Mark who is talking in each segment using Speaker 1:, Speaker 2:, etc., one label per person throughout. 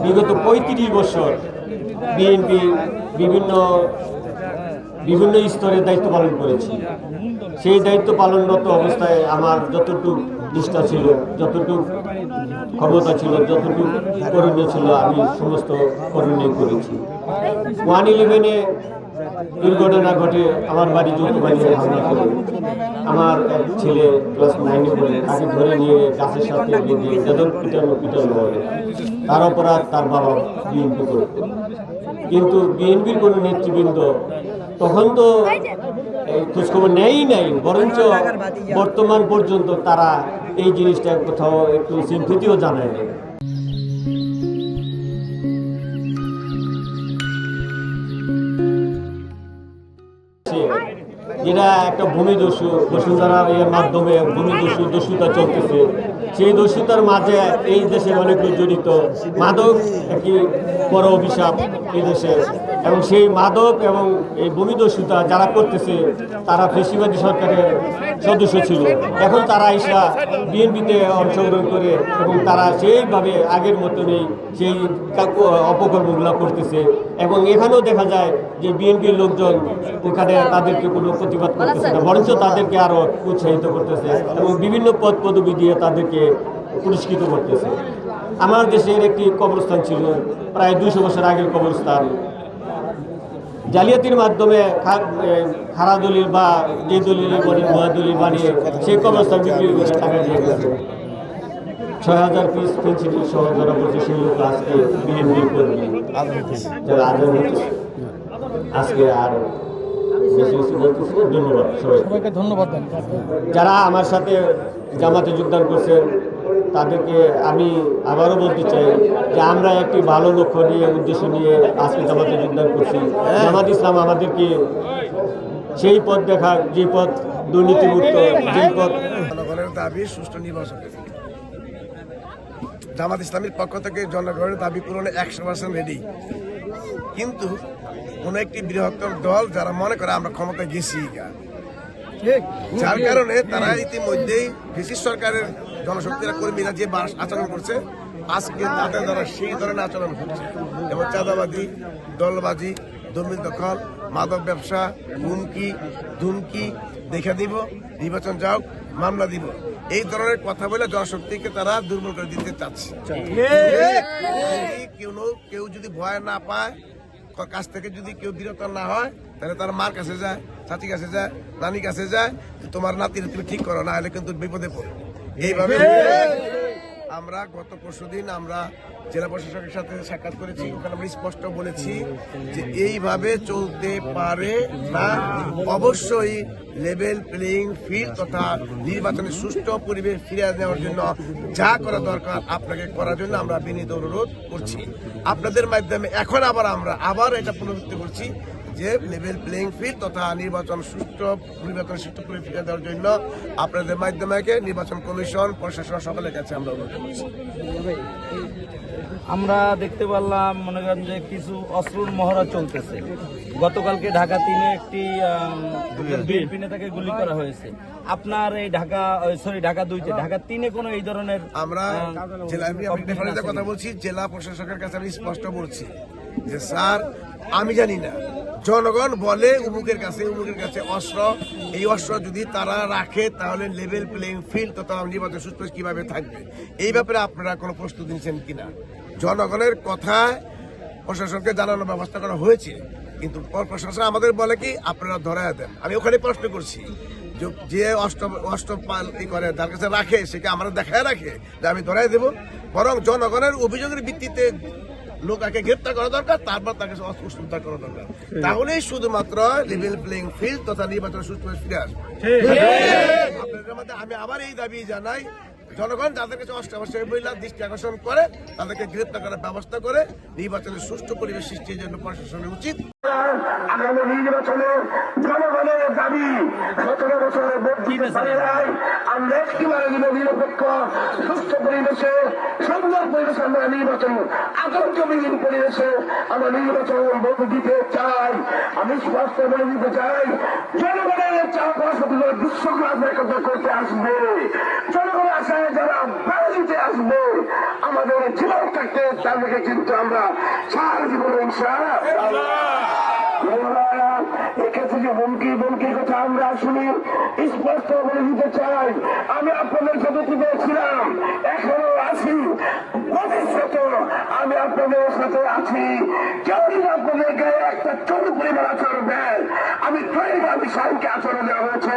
Speaker 1: বিগত ৩৫ বছর বিএনপি বিভিন্ন বিভিন্ন স্তরে দায়িত্ব পালন করেছি। সেই দায়িত্ব পালনরত অবস্থায় আমার যতটুকু নিষ্ঠা ছিল, যতটুকু ক্ষমতা ছিল, যতটুকু করণীয় ছিল, আমি সমস্ত করণীয় করেছি। 1/11-এ দুর্ঘটনা ঘটে, আমার বাড়ি যৌথ বাড়িতে হামলা করে আমার এক ছেলে ক্লাস 9-এ পড়ে, তাকে ধরে নিয়ে গাছের সাথে বেঁধে বেদন পিটানো হয়। তার অপরাধ তার বাবা বিএনপি করত, কিন্তু বিএনপির কোনো নেতৃবৃন্দ তখন তো খোঁজখবর নেয়ই নাই, বরঞ্চ বর্তমান পর্যন্ত তারা এই জিনিসটা কোথাও একটু সিম্পথিও জানায় না। যেটা একটা ভূমিদস্যু বসুন্ধরার এর মাধ্যমে দস্যুতা চলতেছে, সেই দস্যুতার মাঝে এই দেশের অনেক লোক জড়িত। মাদক একটি বড় অভিশাপ এই দেশে, এবং সেই মাদক এবং এই ভূমিদস্যুতা যারা করতেছে তারা ফেসিবাদী সরকারের সদস্য ছিল। এখন তারা এসা বিএনপিতে অংশগ্রহণ করে এবং তারা সেইভাবে আগের মতনই সেই অপকর্মগুলো করতেছে। এবং এখানেও দেখা যায় যে বিএনপির লোকজন ওখানে তাদেরকে কোনো প্রতিবাদ করতেছে না, বরঞ্চ তাদেরকে আরও উৎসাহিত করতেছে এবং বিভিন্ন পদ পদবি দিয়ে তাদেরকে পুরস্কৃত করতেছে। আমার দেশের একটি কবরস্থান ছিল, প্রায় 200 বছর আগের কবরস্থান, জালিয়াতির মাধ্যমে খারা দলিল বা যে দলিল ভুয়া দলিল বানিয়ে সেই কবরস্থান বিক্রি করে টাকা দিয়ে গেছে। 6000 পিস পেন্সিল সহ ধরা পড়ছে সেই লোক আজকে বিএনপি কর্মী, যারা আজকে আর বেশি বেশি বলতেছি। ধন্যবাদ সবাইকে, ধন্যবাদ যারা আমার সাথে জামাতে যোগদান করছেন তাদেরকে আমি আবারও বলতে চাই যে আমরা একটি ভালো লক্ষ্য নিয়ে উদ্দেশ্য নিয়ে আজকে জামাতে যোগদান করছি। জামাত ইসলাম আমাদেরকে সেই পথ দেখার, যে পথ দুর্নীতিমুক্ত, যে পথ
Speaker 2: জনগণের দাবি সুষ্ঠু নির্বাচন। জামাত ইসলামের পক্ষ থেকে জনগণের দাবি পূরণে 100% রেডি, কিন্তু কোন একটি বৃহত্তর দল যারা মনে করে আমরা ক্ষমতায় গেছি, যার কারণে তারা ইতিমধ্যেই ব্রিটিশ সরকারের জনশক্তির কর্মীরা যে আচরণ করছে, আজকে তাদের দ্বারা সেই ধরনের আচরণ করছে। যেমন চাঁদাবাজি, দলবাজি, জমি দখল, মাদক ব্যবসা, হুমকি ধুমকি, দেখা দিব, নির্বাচন যাও, মামলা দিব, এই ধরনের কথা বলে জনশক্তিকে তারা দুর্বল করে দিতে চাচ্ছে। কেউ যদি ভয় না পায়, কাছ থেকে যদি কেউ বিরত না হয়, তাহলে তার মার কাছে যায়, চাচি কাছে যায়, নানি কাছে যায়, তোমার নাতির তুমি ঠিক করো, না হলে কিন্তু বিপদে পড়ো। এইভাবে আমরা গত পরশুদিন আমরা জেলা প্রশাসকের সাথে সাক্ষাৎ করেছি, ওখানে আমরা স্পষ্ট বলেছি যে এইভাবে চলতে পারে না। অবশ্যই লেভেল প্লেইং ফিল্ড তথা নির্বাচনের সুষ্ঠু পরিবেশ ফিরিয়ে দেওয়ার জন্য যা করা দরকার আপনাকে করার জন্য আমরা বিনীত অনুরোধ করছি। আপনাদের মাধ্যমে এখন আবার এটা পুনরাবৃত্তি করছি যে লেভেল প্লেইং ফিল্ড তথা নির্বাচন সুষ্ঠু পরিবেশ ফিরিয়ে দেওয়ার জন্য আপনাদের মাধ্যমে নির্বাচন কমিশন, প্রশাসন সকলের কাছে আমরা অনুরোধ করছি।
Speaker 3: আমরা দেখতে পারলাম মনে করেন যে কিছু অস্ত্রের মহড়া চলতেছে। গতকালকে ঢাকা 3-এ একটি বিএনপি নেতাকে গুলি করা হয়েছে। আপনার এই ঢাকা 2-তে, ঢাকা 3-এ কোনো এই ধরনের
Speaker 2: আমরা জেলা কথা বলছি, জেলা প্রশাসকের কাছে আমি স্পষ্ট বলছি যে স্যার আমি জানি না, জনগণ বলে উমুকের কাছে অস্ত্র, এই অস্ত্র যদি তারা রাখে তাহলে লেভেল প্লেইং ফিল্ড তথা নির্বাচন সুষ্ঠু কিভাবে থাকবে, এই ব্যাপারে আপনারা কোনো প্রস্তুতি নিচ্ছেন কিনা? জনগণের কথায় প্রশাসনকে জানানোর ব্যবস্থা করা হয়েছে, কিন্তু প্রশাসন আমাদের বলে কি আপনারা ধরায় দেন। আমি ওখানে প্রশ্ন করছি যে অস্ত্র করে যার কাছে রাখে সেকে আমরা দেখায় রাখে যে আমি ধরাই দেব, বরং জনগণের অভিযোগের ভিত্তিতে লোককে গ্রেপ্তার করা দরকার, তারপর তাকে অস্ত্র উদ্ধার করা দরকার। তাহলেই শুধুমাত্র লেভেল প্লেইং ফিল্ড তথা নির্বাচন সুষ্ঠু ফিরে আসবে। আপনাদের মধ্যে আমি আবার এই দাবি জানাই, জনগণ যাদের কাছে অস্ত্র দৃষ্টি আকর্ষণ করে তাদেরকে গ্রেপ্তার করার ব্যবস্থা করে নির্বাচনের সুষ্ঠু পরিবেশ সৃষ্টির জন্য প্রশাসনের উচিত।
Speaker 4: আগামী নির্বাচনে জনগণের দাবি 17 বছরের আমরা কিভাবে নিরপেক্ষ সুস্থ পরিবেশে, সুন্দর পরিবেশে আমরা নির্বাচন আতঙ্কবিহীন পরিবেশে আমরা নির্বাচন ভোট দিতে চাই। আমি স্পষ্ট বলে দিতে চাই, জনগণের চাপ বিশ্বকাপ করতে আসবে। জনগণের আশায় যারা বাড়িতে আসবে আমাদের জীবন থাকতে তাদেরকে কিন্তু আমরা ছাড় দিব ইনশাআল্লাহ। এক্ষেত্রে যে হুমকির কথা আমরা শুনি স্পষ্ট বলে দিতে চাই, আমি আপনাদের সাথে ছিলাম, এখনো আছি, ভবিষ্যতে আমি আপনাদের সাথে আছি। কেউ যদি আপনাদের গায়ে একটা ছোট পরিমাণ আচরণ দেয়, আমি তৈরি আমি সাইনকে আচরণ দেওয়া হয়েছে।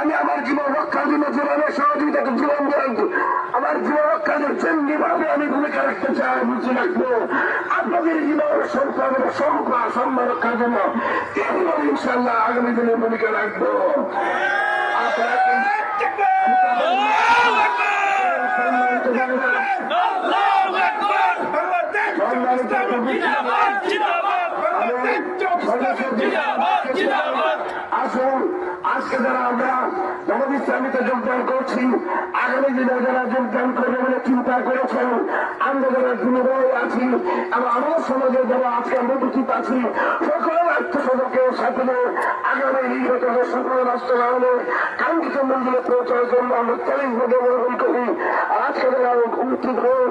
Speaker 4: আমি আমার জীবন রক্ষার জন্য জীবনের সহযোগিতাকে জীবন দেন, আমার জীবন রক্ষার যেভাবে আমি ভূমিকা রাখতে চাই বুঝে রাখবো। আপনাদের জীবন সম্পদের সম্মান রক্ষার জন্য এইভাবে ইনশাল্লাহ আগামী দিনে ভূমিকা রাখবো। আপনারা আসুন, আজকে যারা আমরা জামাত ইসলামীতে যোগদান করছি, আগামী দিনে যারা যোগদান করবে বলে চিন্তা করেছেন, আমরা যারা বিনিময় আছি এবং আমার সমাজে যারা আজকে আমরা উপস্থিত আছি, সকল আত্মসদকের সাথে আগামী নির্বাচনের সকল বাস্তবায়নে কাঙ্ক্ষিত মন্দিরে পৌঁছার জন্য আমরা চ্যালেঞ্জ গ্রহণ করি। আজকে যারা উপস্থিত হয়ে